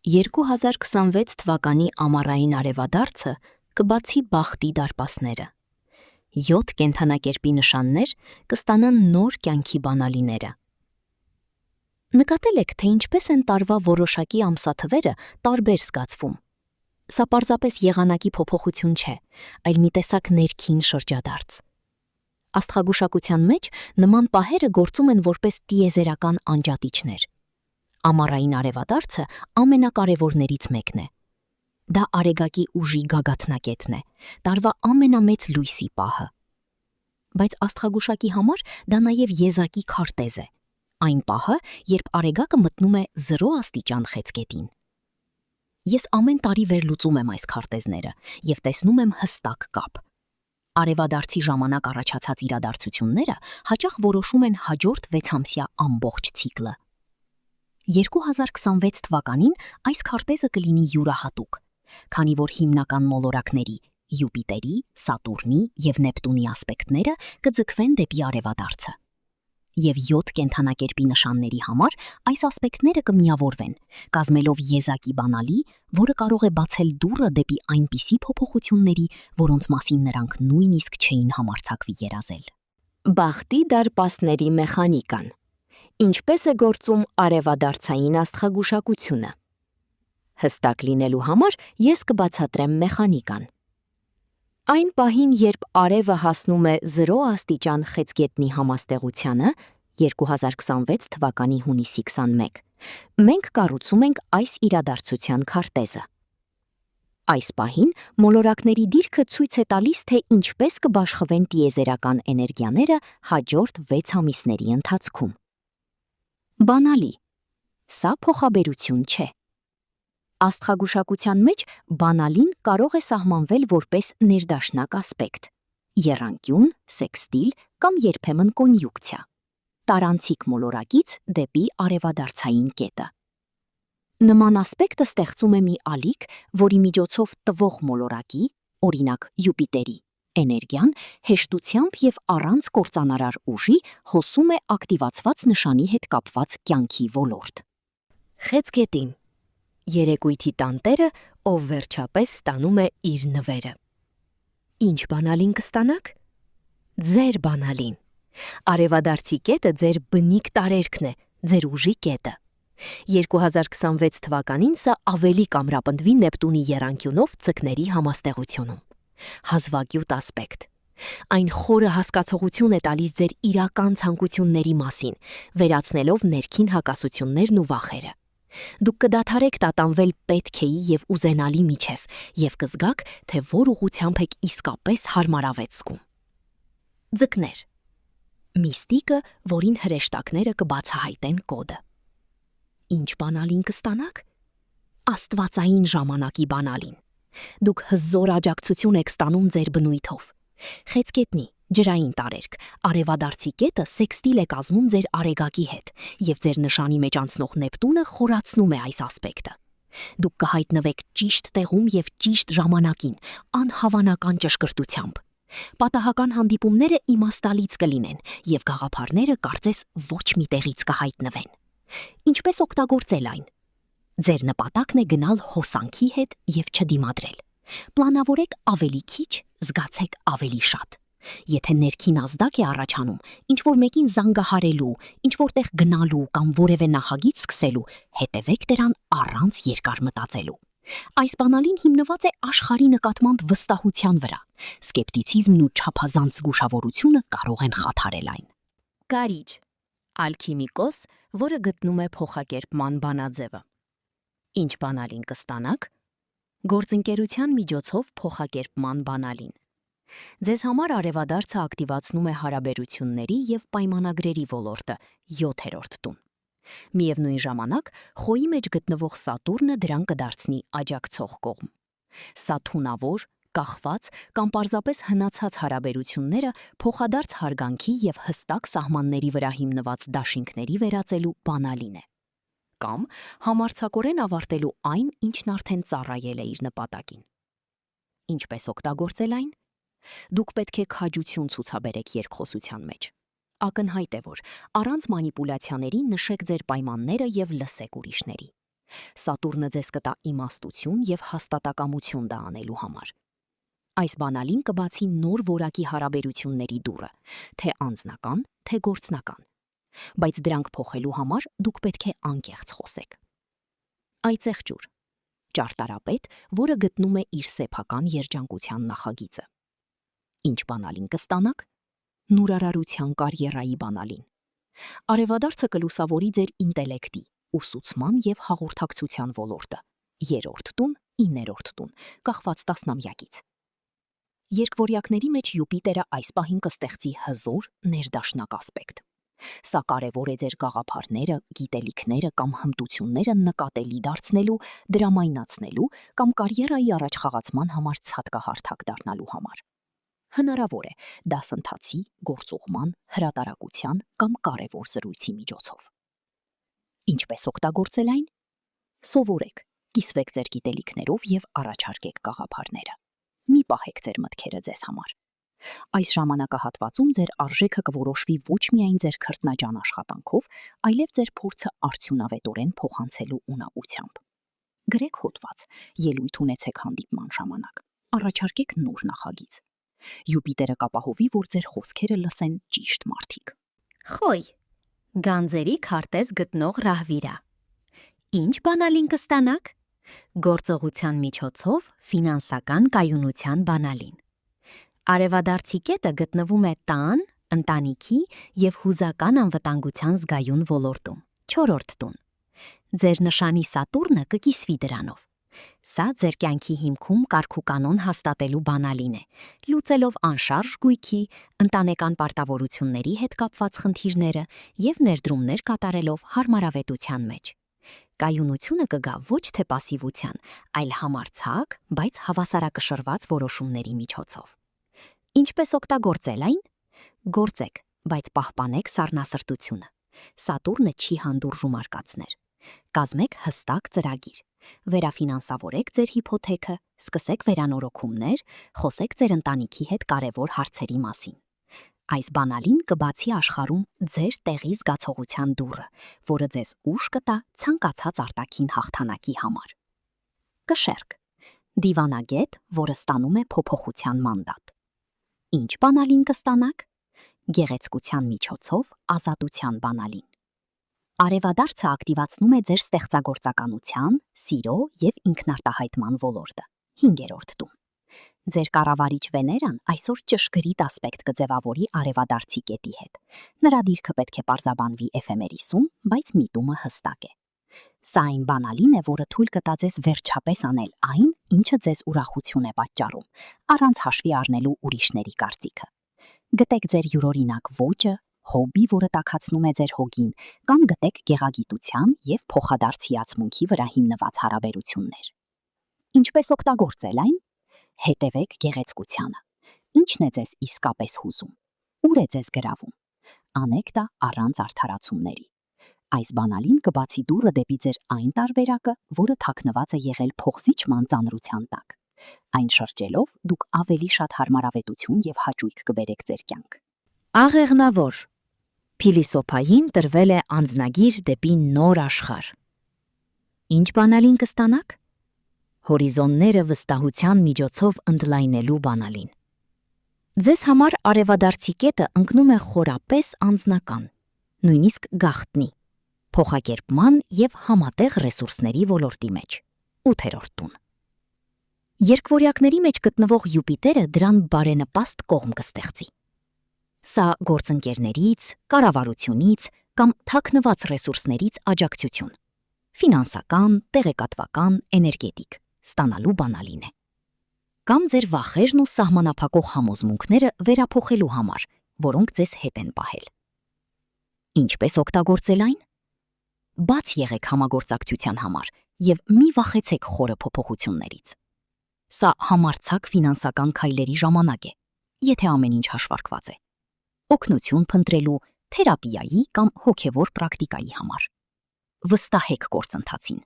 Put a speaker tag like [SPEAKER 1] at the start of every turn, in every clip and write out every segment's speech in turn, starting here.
[SPEAKER 1] 2026 թվականի ամառային արևադարձը կբացի բախտի դարպասները։ 7 կենդանակերպի նշաններ կստանան նոր կյանքի բանալիները։ Նկատել եք, թե ինչպես են տարվա որոշակի ամսաթվերը տարբեր զգացվում։ Սա պարզապես եղանակի փոփոխություն չէ, այլ մի տեսակ ներքին շրջադարձ։ Աստղագուշակության մեջ նման պահերը գործում են որպես տիեզերական անջատիչներ։ Ամառային արևադարձը ամենակարևորներից մեկն է։ Դա արեգակի ուժի գագաթնակետն է, տարվա ամենամեծ լույսի պահը։ Բայց աստղագուշակի համար դա նաև եզակի քարտեզ է, այն պահը, երբ արեգակը մտնում է 0 աստիճան խեցգետին։ Ես ամեն տարի վերլուծում եմ այս քարտեզները և տեսնում եմ հստակ կապ։ Արևադարձի ժամանակ առաջացած իրադարձությունները հաճախ որոշում են հաջորդ 6-ամսյա ամբողջ ցիկլը։ 2026 թվականին այս քարտեզը կլինի յուրահատուկ, քանի որ հիմնական մոլորակների Յուպիտերի, Սատուրնի և Նեպտունի ասպեկտները կձգվեն դեպի արևադարձը։ Եվ 7 կենդանակերպի նշանների համար այս ասպեկտները կմիավորվեն, կազմելով եզակի բանալի, որը կարող է բացել դուռը դեպի այնպիսի փոփոխությունների, որոնց մասին նրանք նույնիսկ չէին համարձակվի երազել։ Բախտի դարպասների մեխանիկան։ Ինչպես է գործում արևադարձային աստղագուշակությունը։ Հստակ լինելու համար ես կբացատրեմ մեխանիկան։ Այն պահին, երբ արևը հասնում է 0 աստիճան խեցգետնի համաստեղությանը, 2026 թվականի հունիսի 21, մենք կառուցում ենք այս իրադարձության քարտեզը։ Այս պահին մոլորակների դիրքը ցույց է տալիս, թե ինչպես կբաշխվեն տիեզերական էներգիաները հաջորդ 6 ամիսների ընթացքում։ Բանալի։ Սա փոխաբերություն չէ։ Աստղագուշակության մեջ բանալին կարող է սահմանվել որպես ներդաշնակ ասպեկտ, եռանկյուն, սեքստիլ կամ երբեմն կոնյունկցիա, տարանցիկ մոլորակից դեպի արևադարձային կետը։ Նման ասպեկտը ստեղծում է մի ալիք, որի միջոցով տվող մոլորակի, օրինակ Յուպիտերի, էներգիան հեշտությամբ և առանց կործանարար ուժի հոսում է ակտիվացված նշանի հետ կապված կյանքի ոլորտ։ Խեցգետին։ Երեկույթի տանտերը, ով վերջապես ստանում է իր նվերը։ Ինչ բանալին կստանաք։ Ձեր բանալին։ Արևադարձի կետը ձեր բնիկ տարերքն է, ձեր ուժի կետը։ 2026 թվականին սա ավելի կամրապնդվի Նեպտունի եռանկյունով ձկների համաստեղությունում։ Հազվագյուտ ասպեկտ։ Այն խորը հասկացողություն է տալիս ձեր իրական ցանկությունների մասին, վերացնելով ներքին հակասություններն ու վախերը։ Դուք կդադարեք տատանվել պետք-էի և ուզենալի միջև և կզգաք, թե որ ուղղությամբ եք իսկապես հարմարավետ զգում։ Ձկներ։ Միստիկը, որին հրեշտակները կբացահայտեն կոդը։ Ինչ բանալին կստանաք։ Աստվածային ժամանակի բանալին։ Դուք հզոր աջակցություն եք ստանում ձեր բնույթով։ Խեցգետնի, ջրային տարերք, արևադարձի կետը սեքստիլ է կազմում ձեր արեգակի հետ, և ձեր նշանի մեջ անցնող Նեպտունը խորացնում է այս ասպեկտը։ Դուք կհայտնվեք ճիշտ տեղում և ճիշտ ժամանակին, անհավանական ճշգրտությամբ։ Պատահական հանդիպումները իմաստալից կլինեն, և գաղափարները կարծես ոչ մի տեղից կհայտնվեն։ Ինչպես օգտագործել այն։ Ձեր նպատակն է գնալ հոսանքի հետ և չդիմադրել։ Պլանավորեք ավելի քիչ, զգացեք ավելի շատ։ Եթե ներքին ազդակ է առաջանում, ինչ-որ մեկին զանգահարելու, ինչ-որտեղ գնալու կամ որևէ նախագիծ սկսելու, հետևեք դրան առանց երկար մտածելու։ Այս բանալին հիմնված է աշխարհի նկատմամբ վստահության վրա։ Սկեպտիցիզմն ու չափազանց զգուշավորությունը կարող են խաթարել այն։ Կարիճ։ Ալքիմիկոս, որը գտնում է փոխակերպման բանաձևը։ Ինչ բանալին կստանաք։ Գործընկերության միջոցով փոխակերպման բանալին։ Ձեզ համար արևադարձը ակտիվացնում է հարաբերությունների և պայմանագրերի ոլորտը, 7-րդ տուն։ Միևնույն ժամանակ, խոյի մեջ գտնվող Սատուրնը դրան կդարձնի աջակցող կողմ։ Սա թունավոր, կախված կամ պարզապես հնացած հարաբերությունները փոխադարձ հարգանքի և հստակ սահմանների վրա հիմնված դաշինքների վերածելու բանալին է։ Կամ համարձակորեն ավարտելու այն, ինչն արդեն ծառայել է իր նպատակին։ Ինչպես օգտագործել այն։ Դուք պետք է քաջություն ցուցաբերեք երկխոսության մեջ։ Ակնհայտ է, որ առանց մանիպուլյացիաների նշեք ձեր պայմանները և լսեք ուրիշների։ Սատուրնը ձեզ կտա իմաստություն եւ հաստատակամություն դա անելու համար։ Այս բանալին կբացի նոր որակի հարաբերությունների դուռը, թե անձնական, թե գործնական։ Բայց դրանք փոխելու համար դուք պետք է անկեղծ խոսեք։ Այծեղջուր, ճարտարապետ, որը գտնում է իր սեփական երջանկության նախագիծը։ Ինչ բանալին կստանաք։ Նուրարարության կարիերայի բանալին։ Արևադարձը կլուսավորի ձեր ինտելեկտի, ուսուցման եւ հաղորդակցության ոլորտը, 3-րդ տուն, 9-րդ տուն, կախված տասնամյակից։ Երկվորյակների մեջ Յուպիտերը այս պահին կստեղծի հզոր ներդաշնակ ասպեկտ։ Սա կարևոր է ձեր գաղափարները, գիտելիքները կամ հմտությունները նկատելի դարձնելու, դրամայնացնելու կամ կարիերայի առաջխաղացման համար ցատկահարթակ դառնալու համար։ Հնարավոր է դասընթացի, գործուղման, հրատարակության կամ կարևոր զրույցի միջոցով։ Ինչպես օգտագործել այն։ Սովորեք, կիսվեք ձեր գիտելիքներով եւ առաջարկեք գաղափարները։ Մի պահեք ձեր մտքերը ձեզ համար։ Այս ժամանակահատվածում ձեր արժեքը կորոշվի ոչ միայն ձեր քրտնաջան աշխատանքով, այլև ձեր փորձը արդյունավետորեն փոխանցելու ունակությամբ։ Գրեք հոդված, ելույթ ունեցեք հանդիպման ժամանակ, առաջարկեք նոր նախագիծ։ Յուպիտերը կապահովի, որ ձեր խոսքերը լսեն ճիշտ մարդիկ։
[SPEAKER 2] Խոյ, գանձերի քարտեզ գտնող ռահվիրա։ Ինչ բանալին կստանաք։ Գործողության միջոցով ֆինանսական կայունության բանալին։ Արևադարձի կետը գտնվում է տան, ընտանիքի եւ հուզական անվտանգության զգայուն ոլորտում, 4-րդ տուն։ Ձեր նշանի Սատուրնը կկիսվի դրանով։ Սա ձեր կյանքի հիմքում կարգուկանոն հաստատելու բանալին է, լուծելով անշարժ գույքի, ընտանեկան պարտավորությունների հետ կապված խնդիրները եւ ներդրումներ կատարելով հարմարավետության մեջ։ Կայունությունը կգա ոչ թե պասիվության, այլ համարձակ, բայց հավասարակշռված որոշումների միջոցով։ Ինչպես օգտագործել այն։ Գործեք, բայց պահպանեք սառնասրտությունը։ Սատուրնը չի հանդուրժում արկածներ։ Կազմեք հստակ ծրագիր։ Վերաֆինանսավորեք ձեր հիփոթեքը, սկսեք վերանորոգումներ, խոսեք ձեր ընտանիքի հետ կարևոր հարցերի մասին։ Այս բանալին կբացի աշխարհում ձեր տեղի զգացողության դուռը, որը ձեզ ուժ կտա ցանկացած արտաքին հաղթանակի համար։ Կշեռք, դիվանագետ, որը ստանում է փոփոխության մանդատ։ Ինչ բանալին կստանաք։ Գեղեցկության միջոցով ազատության բանալին։ Արևադարձը ակտիվացնում է ձեր ստեղծագործականության, սիրո եւ ինքնարտահայտման ոլորտը, 5-րդ տուն։ Ձեր կառավարիչ Վեներան այսօր ճշգրիտ ասպեկտ կձևավորի արևադարձի կետի հետ։ Նրա դիրքը պետք է պարզաբանվի էֆեմերիսում, բայց միտումը հստակ է։ Սա այն բանալին է, որը թույլ կտա ձեզ վերջապես անել այն, ինչը ձեզ ուրախություն է պատճառում, առանց հաշվի առնելու ուրիշների կարծիքը։ Գտեք ձեր յուրօրինակ ոճը, հոբբի, որը տաքացնում է ձեր հոգին, կամ գտեք գեղագիտության եւ փոխադարձ հիացմունքի վրա հիմնված հարաբերություններ։ Ինչպես օգտագործել այն։ Հետևեք գեղեցկությանը։ Ինչն է ձեզ իսկապես հուզում։ Ուր է ձեզ գրավում։ Անեք դա առանց արդարացումների։ Այս բանալին կբացի դուռը դեպի ձեր այն տարբերակը, որը թաքնված է եղել փոխզիջման ծանրության տակ։ Այն շրջելով դուք ավելի շատ հարմարավետություն եւ հաճույք կբերեք ձեր կյանք։ Աղեղնավոր։ Փիլիսոփային տրվել է անձնագիր դեպի նոր աշխարհ։ Ինչ բանալին կստանաք։ Հորիզոնները վստահության միջոցով ընդլայնելու բանալին։ Ձեզ համար արևադարձի կետը ընկնում է խորապես անձնական, նույնիսկ գաղտնի, փոխակերպման եւ համատեղ ռեսուրսների ոլորտի մեջ, 8-րդ տուն։ Երկվորյակների մեջ գտնվող Յուպիտերը դրան բարենպաստ կողմ կստեղծի։ Սա գործընկերներից, կառավարությունից կամ թաքնված ռեսուրսներից աջակցություն, ֆինանսական, տեղեկատվական, էներգետիկ ստանալու բանալին է։ Կամ ձեր վախերն ու սահմանափակող համոզմունքները վերափոխելու համար, որոնք ձեզ հետ են պահել։ Ինչպես օգտագործել այն։ Բաց եղեք համագործակցության համար եւ մի վախեցեք խորը փոփոխություններից։ Սա համարձակ ֆինանսական քայլերի ժամանակ է, եթե ամեն ինչ հաշվարկված է։ Օգնություն փնտրելու, թերապիայի կամ հոգևոր պրակտիկայի համար։ Վստահեք գործընթացին։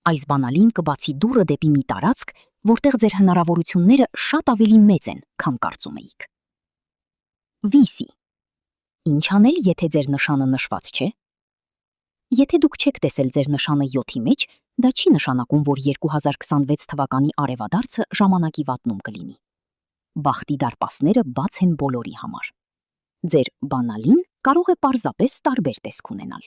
[SPEAKER 2] Այս բանալին կբացի դուռը դեպի մի տարածք, որտեղ ձեր հնարավորությունները շատ ավելի մեծ են, քան կարծում էիք։ Վիսի։ Ինչ անել, եթե ձեր նշանը նշված չէ։
[SPEAKER 1] Եթե դուք չեք տեսել ձեր նշանը 7-ի մեջ, դա չի նշանակում, որ 2026 թվականի արևադարձը ժամանակի վատնում կլինի։ Բախտի դարպասները բաց են բոլորի համար։ Ձեր բանալին կարող է պարզապես տարբեր տեսք ունենալ։